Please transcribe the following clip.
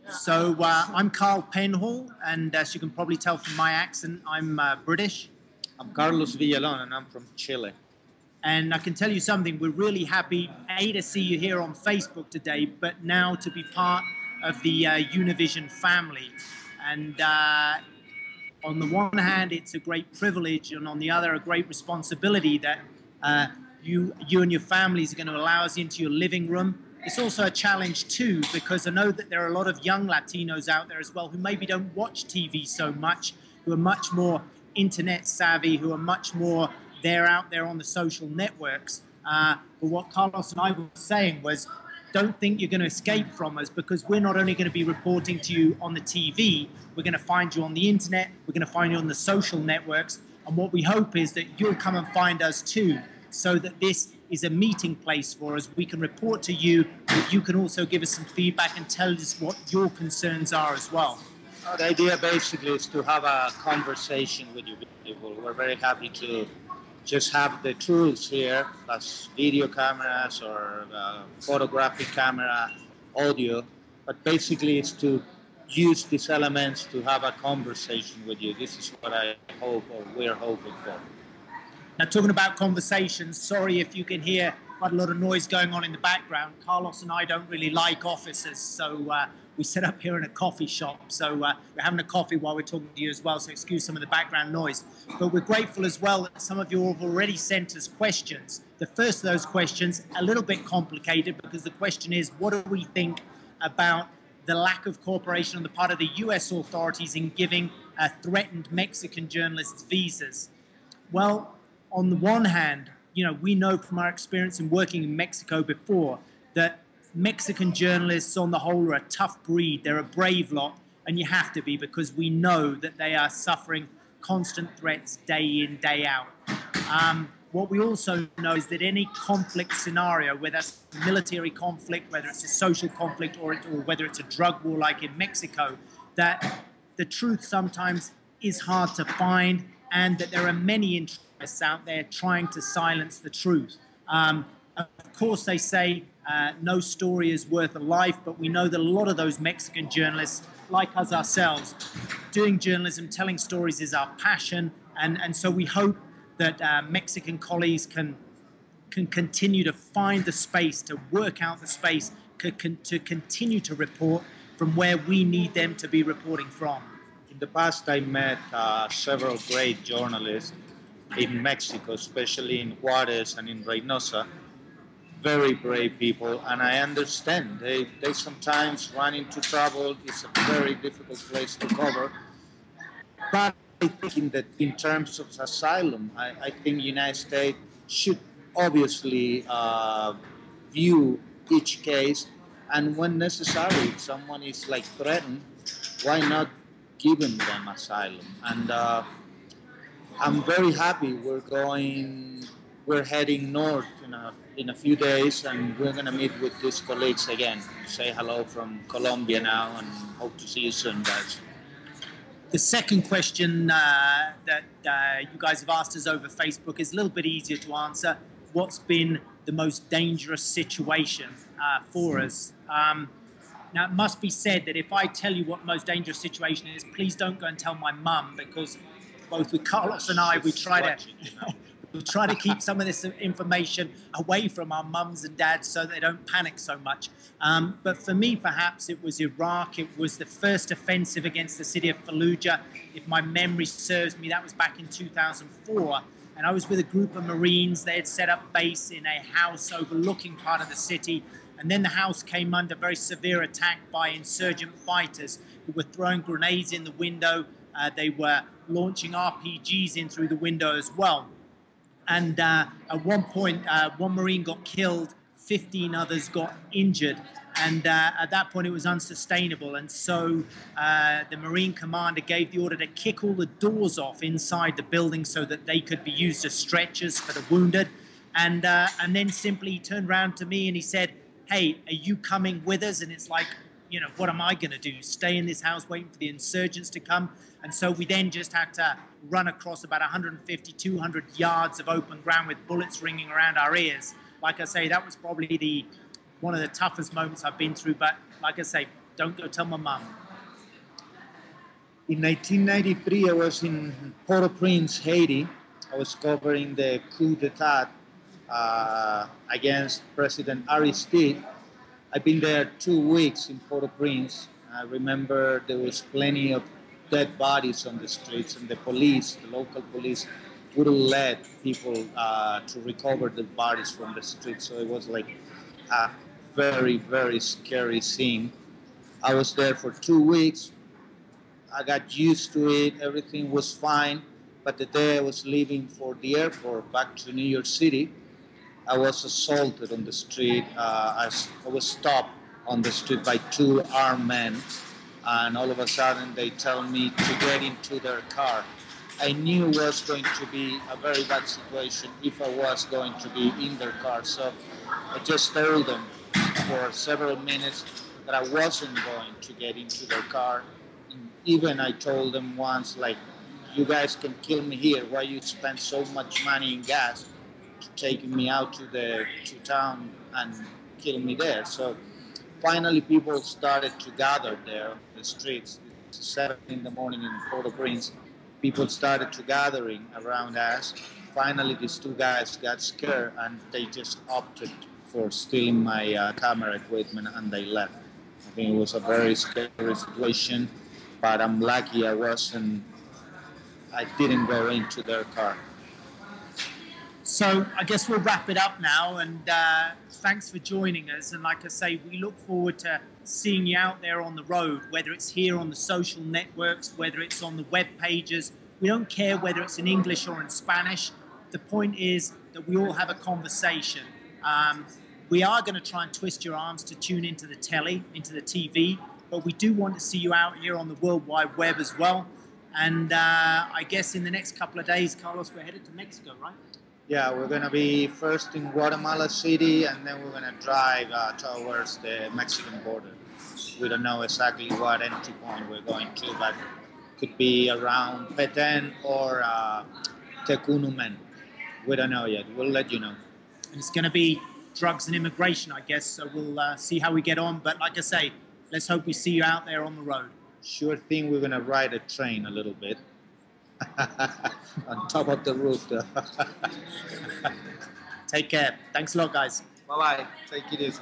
I'm Karl Penhaul, and as you can probably tell from my accent, I'm British. I'm Carlos Villalon, and I'm from Chile. And I can tell you something, we're really happy, A, to see you here on Facebook today, but now to be part of the Univision family. And on the one hand, it's a great privilege, and on the other, a great responsibility that you and your families are going to allow us into your living room. It's also a challenge too, because I know that there are a lot of young Latinos out there as well who maybe don't watch TV so much, who are much more internet savvy, who are much more out there on the social networks. But what Carlos and I were saying was, don't think you're going to escape from us, because we're not only going to be reporting to you on the TV, we're going to find you on the internet, we're going to find you on the social networks, and what we hope is that you'll come and find us too, so that this is a meeting place for us. We can report to you, but you can also give us some feedback and tell us what your concerns are as well. The idea basically is to have a conversation with you people. We're very happy to just have the tools here, plus video cameras or photographic camera, audio, but basically it's to use these elements to have a conversation with you. This is what I hope, or we're hoping for. Now, talking about conversations, sorry if you can hear quite a lot of noise going on in the background. Carlos and I don't really like offices, so we set up here in a coffee shop. So we're having a coffee while we're talking to you as well, so excuse some of the background noise. But we're grateful as well that some of you have already sent us questions. The first of those questions, a little bit complicated, because the question is, what do we think about the lack of cooperation on the part of the US authorities in giving threatened Mexican journalists visas? Well, on the one hand, we know from our experience in working in Mexico before that Mexican journalists on the whole are a tough breed. They're a brave lot, and you have to be, because we know that they are suffering constant threats day in, day out. What we also know is that any conflict scenario, whether it's a military conflict, whether it's a social conflict, or whether it's a drug war like in Mexico, that the truth sometimes is hard to find, and that there are many interests out there trying to silence the truth. Of course, they say no story is worth a life, but we know that a lot of those Mexican journalists, like us ourselves, doing journalism, telling stories is our passion, and so we hope that Mexican colleagues can continue to find the space, to work out the space, to continue to report from where we need them to be reporting from. In the past, I met several great journalists in Mexico, especially in Juarez and in Reynosa. Very brave people, and I understand they sometimes run into trouble. It's a very difficult place to cover. But I think that in terms of asylum, I think the United States should obviously view each case, and when necessary, if someone is threatened, why not giving them asylum? And I'm very happy we're heading north in a few days, and we're going to meet with these colleagues again. Say hello from Colombia now, and hope to see you soon, guys. The second question that you guys have asked us over Facebook is a little bit easier to answer. What's been the most dangerous situation for us? Now, it must be said that if I tell you what the most dangerous situation is, please don't go and tell my mum, because both with Carlos and I, we try to keep some of this information away from our mums and dads so they don't panic so much. But for me, perhaps it was Iraq. It was the first offensive against the city of Fallujah. If my memory serves me, that was back in 2004. And I was with a group of Marines. They had set up base in a house overlooking part of the city. And then the house came under very severe attack by insurgent fighters who were throwing grenades in the window. They were launching RPGs in through the window as well. And at one point, one Marine got killed, 15 others got injured. And at that point, it was unsustainable. And so the Marine commander gave the order to kick all the doors off inside the building so that they could be used as stretchers for the wounded. And then simply turned around to me and he said, "Hey, are you coming with us?" And it's like, what am I going to do? Stay in this house waiting for the insurgents to come? And so we then just had to run across about 150, 200 yards of open ground with bullets ringing around our ears. Like I say, that was probably one of the toughest moments I've been through. But like I say, Don't go tell my mum. In 1993, I was in Port-au-Prince, Haiti. I was covering the coup d'etat against President Aristide. I've been there 2 weeks in Port-au-Prince. I remember there was plenty of dead bodies on the streets, and the police, the local police, wouldn't let people to recover the bodies from the streets. So it was like a very, very scary scene. I was there for 2 weeks. I got used to it. Everything was fine. But the day I was leaving for the airport back to New York City, I was assaulted on the street. I was stopped on the street by two armed men, and all of a sudden they tell me to get into their car. I knew it was going to be a very bad situation if I was going to be in their car. So I just told them for several minutes that I wasn't going to get into their car. Even I told them once, like, you guys can kill me here. Why you spend so much money in gas to taking me out to town and kill me there? So finally, people started to gather there on the streets. It's 7 in the morning in Port-au-Prince. People started to gathering around us. Finally, these two guys got scared and they just opted for stealing my camera equipment and they left. I think it was a very scary situation, but I'm lucky I didn't go into their car. So I guess we'll wrap it up now, and thanks for joining us. And like I say, we look forward to seeing you out there on the road, whether it's here on the social networks, whether it's on the web pages. We don't care whether it's in English or in Spanish. The point is that we all have a conversation. We are going to try and twist your arms to tune into the telly, into the TV, but we do want to see you out here on the World Wide Web as well. And I guess in the next couple of days, Carlos, we're headed to Mexico, right? Yeah, we're going to be first in Guatemala City, and then we're going to drive towards the Mexican border. We don't know exactly what entry point we're going to, but it could be around Petén or Tecunumen. We don't know yet. We'll let you know. And it's going to be drugs and immigration, I guess, so we'll see how we get on. But like I say, let's hope we see you out there on the road. Sure thing, we're going to ride a train a little bit. On top of the roof. Take care. Thanks a lot, guys. Bye-bye. Take it easy.